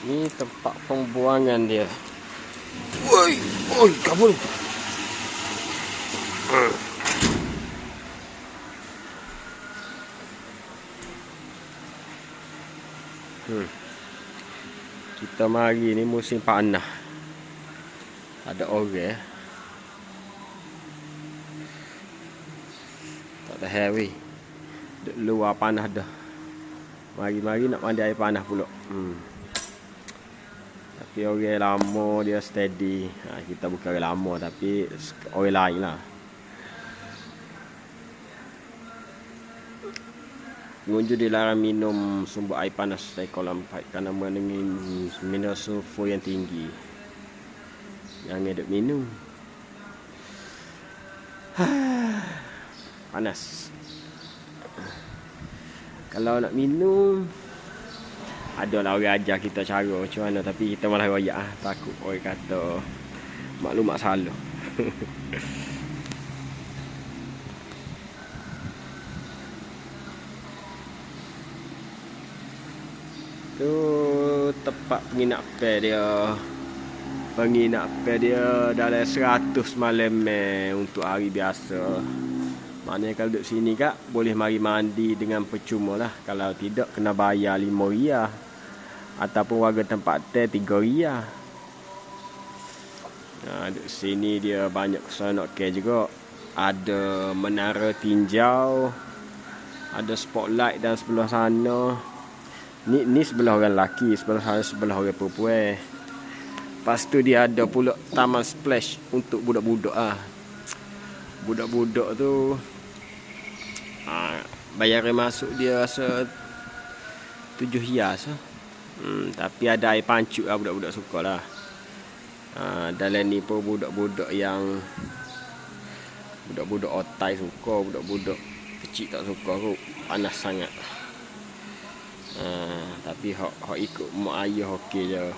Ni tempat pembuangan dia. Woi, oi, kabul. Kita mari ni musim panas. Ada orang. Tak ada heavy. Duk luar panas dah. Mari-mari nak mandi air panas pula. Tapi orang lama dia steady. Kita bukan orang lama tapi orang lain lah. Pengunjung dilarang minum sumber air panas dari kolam pipe kerana mengandungi mineral sulfur yang tinggi. Jangan duk minum. Panas. Kalau nak minum, adalah orang ajar kita cara macam mana, tapi kita malah royak takut orang kata maklumat salah. Tu tempat penginapan dia. Penginapan dia dalam 100 malam untuk hari biasa. Maknanya kalau duduk sini kak, boleh mari mandi dengan percuma lah. Kalau tidak, kena bayar 5 riyal. Ataupun warga tempat teh 3 riyal. Duduk sini dia banyak keseronokan juga. Ada menara tinjau. Ada spotlight dan sebelah sana. Ni sebelah orang lelaki, sebelah sana sebelah orang perempuan. Lepas tu dia ada pula taman splash untuk budak-budak ah. Budak-budak tu bayaran masuk dia rasa 7 hias. Tapi ada air pancuk lah, budak-budak suka lah. Dalam ni pun budak-budak yang budak-budak otai suka, budak-budak kecil tak suka kot. Panas sangat. Tapi hak ikut mak ayah okey je.